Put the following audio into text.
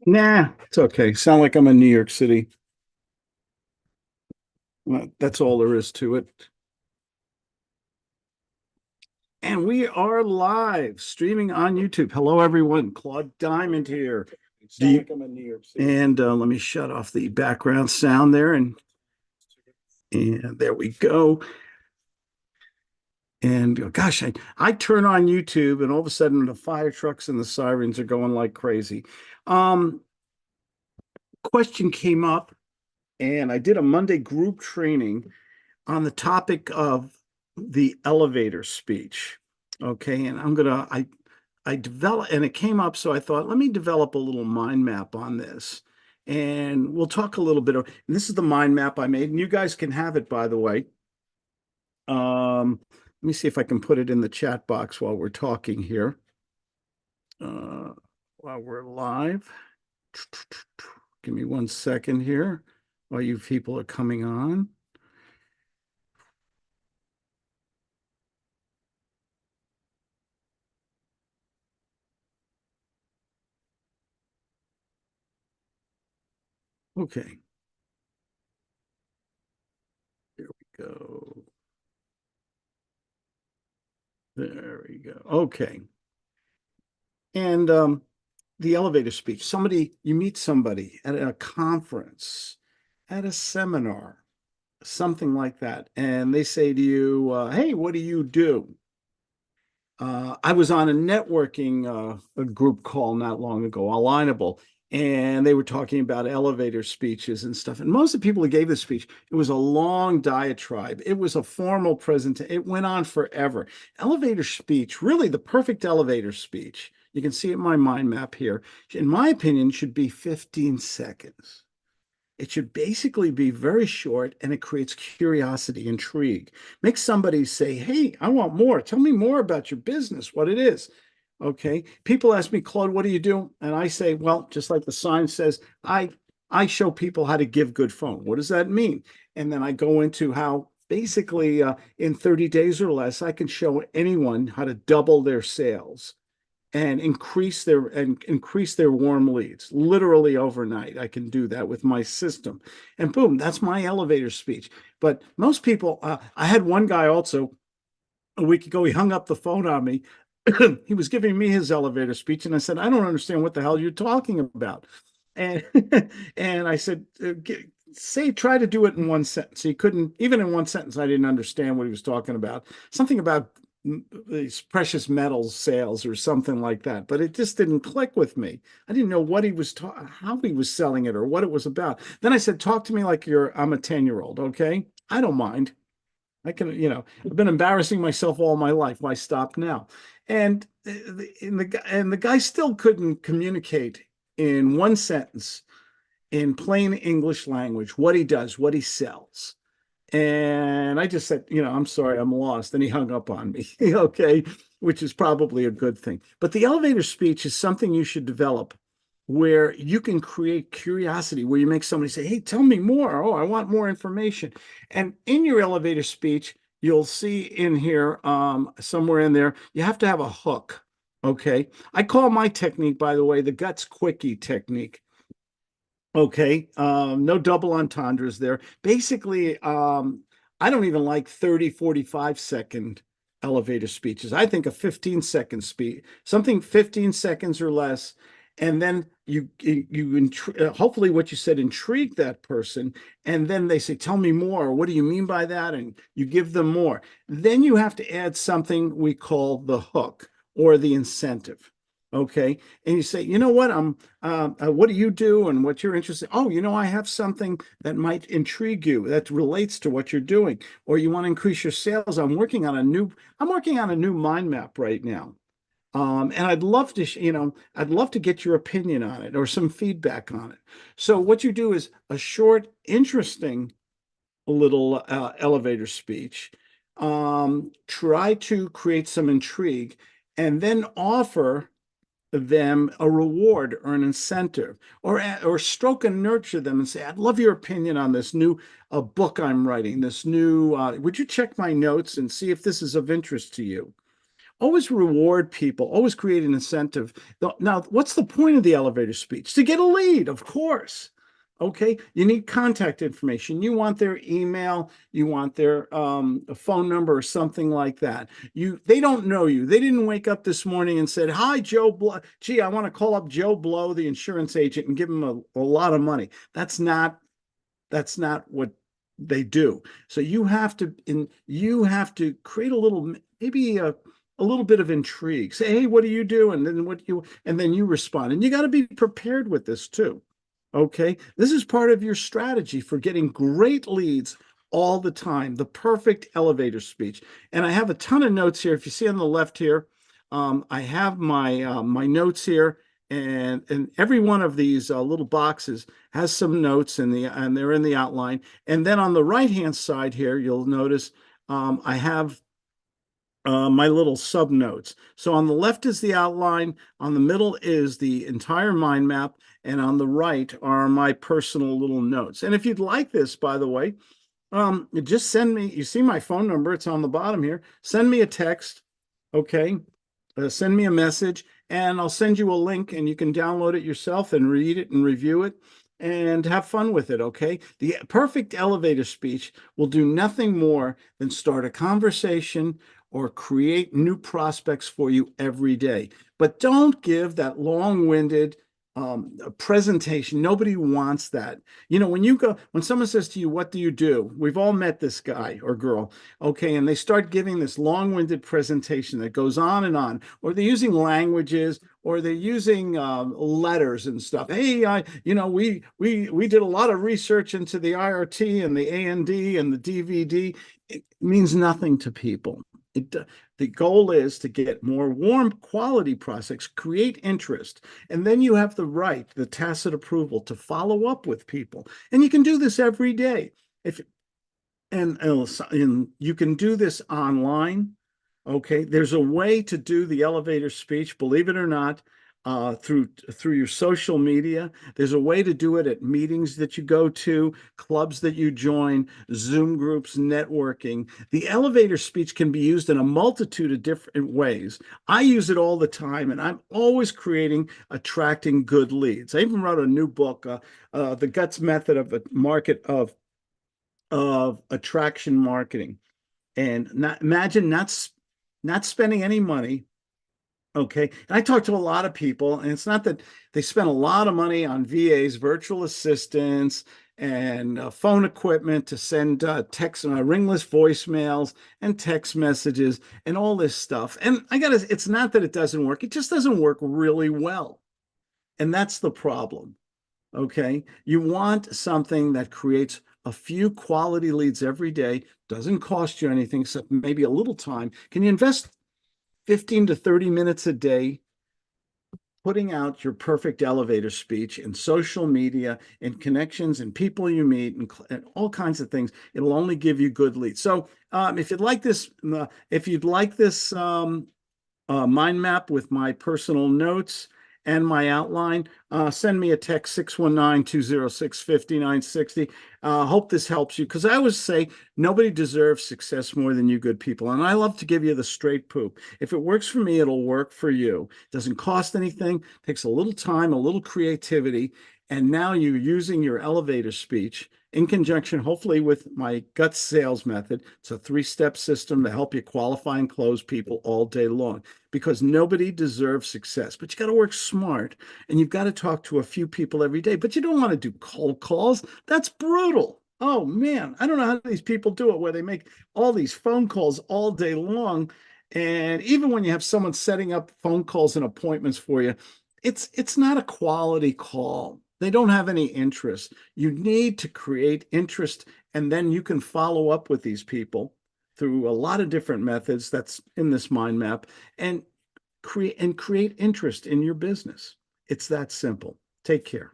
Nah, it's okay. Sound like I'm in New York City. Well, that's all there is to it. And we are live streaming on YouTube. Hello, everyone. Claude Diamond here. Do you, like I'm in New York City. And let me shut off the background sound there, and there we go. And gosh, I turn on YouTube, and all of a sudden the fire trucks and the sirens are going like crazy. Um, Question came up, and I did a Monday group training on the topic of the elevator speech. Okay, and I developed, and it came up, so I thought, let me develop a little mind map on this. And we'll talk a little bit of, and this is the mind map I made, and you guys can have it, by the way. Let me see if I can put it in the chat box while we're talking here. While we're live. Give me 1 second here while you people are coming on. Okay, there we go. There we go. Okay. And the elevator speech. You meet somebody at a conference, at a seminar, something like that, and they say to you, "Hey, what do you do?" I was on a networking a group call not long ago, Alignable, and they were talking about elevator speeches and stuff. And most of the people who gave the speech, it was a long diatribe. It was a formal presentation. It went on forever. Elevator speech, really the perfect elevator speech, you can see it in my mind map here, in my opinion, should be 15 seconds. It should basically be very short, and it creates curiosity, intrigue. Makes somebody say, "Hey, I want more. Tell me more about your business, what it is." Okay. People ask me, "Claude, what do you do?" And I say, well, just like the sign says, I show people how to give good phone. What does that mean? And then I go into how basically in 30 days or less, I can show anyone how to double their sales and increase their warm leads literally overnight. I can do that with my system, and boom, that's my elevator speech. But most people, I had one guy also a week ago, he hung up the phone on me. He was giving me his elevator speech, and I said, "I don't understand what the hell you're talking about." And and I said, try to do it in one sentence." He couldn't, even in one sentence, I didn't understand what he was talking about. Something about these precious metals sales or something like that, but it just didn't click with me. I didn't know what he was how he was selling it or what it was about. Then I said, "Talk to me like I'm a 10-year-old, okay? I don't mind. I can, I've been embarrassing myself all my life. Why stop now?" And the guy still couldn't communicate in one sentence in plain English language what he does, what he sells. And I just said, "I'm sorry, I'm lost." And he hung up on me. Okay, which is probably a good thing. But the elevator speech is something you should develop where you can create curiosity, where you make somebody say, "Hey, tell me more. Oh, I want more information." And in your elevator speech, you'll see in here, somewhere in there, you have to have a hook. Okay. I call my technique, by the way, the guts quickie technique. Okay. No double entendres there. Basically, I don't even like 30, 45-second elevator speeches. I think a 15-second speech, something 15 seconds or less. And then hopefully what you said intrigue that person. And then they say, "Tell me more. What do you mean by that?" And you give them more. Then you have to add something we call the hook or the incentive. Okay. And you say, "You know what? What do you do and what you're interested in? Oh, I have something that might intrigue you that relates to what you're doing, or you want to increase your sales. I'm working on a new mind map right now. And I'd love to get your opinion on it or some feedback on it." So what you do is a short, interesting little elevator speech. Try to create some intrigue, and then offer them a reward or an incentive, or stroke and nurture them and say, "I'd love your opinion on this new book I'm writing, this new would you check my notes and see if this is of interest to you?" always reward people, always create an incentive. Now, what's the point of the elevator speech? To get a lead, of course. Okay, you need contact information. You want their email, you want their phone number or something like that. They don't know you. They didn't wake up this morning and said, "Hi, Joe Blow. Gee, I want to call up Joe Blow, the insurance agent, and give him a lot of money." That's not what they do. So you have to create a little, maybe a little bit of intrigue. Say, "Hey, what do you do?" And then you respond. And you got to be prepared with this too. Okay. This is part of your strategy for getting great leads all the time, the perfect elevator speech. And I have a ton of notes here. If you see on the left here, I have my notes here, and every one of these little boxes has some notes and they're in the outline. And then on the right hand side here, you'll notice I have my little sub notes. So on the left is the outline, on the middle is the entire mind map, and on the right are my personal little notes. And if you'd like this, by the way, just send me, you see my phone number, it's on the bottom here. Send me a text, okay? Send me a message, and I'll send you a link, and you can download it yourself and read it and review it and have fun with it, okay? The perfect elevator speech will do nothing more than start a conversation or create new prospects for you every day. But don't give that long-winded presentation. Nobody wants that. When someone says to you, "What do you do?" We've all met this guy or girl, okay, and they start giving this long-winded presentation that goes on, or they're using languages, or they're using letters and stuff. "Hey, we did a lot of research into the IRT and the A&D and the DVD." It means nothing to people. The goal is to get more warm quality prospects, create interest, and then you have the tacit approval to follow up with people. And you can do this every day. If and you can do this online. Okay, there's a way to do the elevator speech, believe it or not, through your social media. There's a way to do it at meetings that you go to, clubs that you join, Zoom groups, networking. The elevator speech can be used in a multitude of different ways. I use it all the time, and I'm always attracting good leads. I even wrote a new book, The G.U.T.S Method of a Market of Attraction Marketing. And imagine not spending any money. Okay. And I talk to a lot of people, and it's not that they spend a lot of money on VAs, virtual assistants, and phone equipment to send text, ringless voicemails and text messages and all this stuff. And it's not that it doesn't work. It just doesn't work really well. And that's the problem. Okay. You want something that creates a few quality leads every day, doesn't cost you anything except maybe a little time. Can you invest 15 to 30 minutes a day putting out your perfect elevator speech in social media and connections and people you meet and all kinds of things? It'll only give you good leads. So if you'd like this mind map with my personal notes and my outline, send me a text 619-206-5960. Hope this helps you, because I always say nobody deserves success more than you good people. And I love to give you the straight poop. If it works for me, it'll work for you. It doesn't cost anything, takes a little time, a little creativity. And now you're using your elevator speech in conjunction, hopefully, with my G.U.T.S sales method. It's a 3-step system to help you qualify and close people all day long, because nobody deserves success. But you got to work smart, and you've got to talk to a few people every day. But you don't want to do cold calls. That's brutal. Oh, man. I don't know how these people do it, where they make all these phone calls all day long. And even when you have someone setting up phone calls and appointments for you, it's not a quality call. They don't have any interest. You need to create interest, and then you can follow up with these people through a lot of different methods that's in this mind map, and create interest in your business. It's that simple. Take care.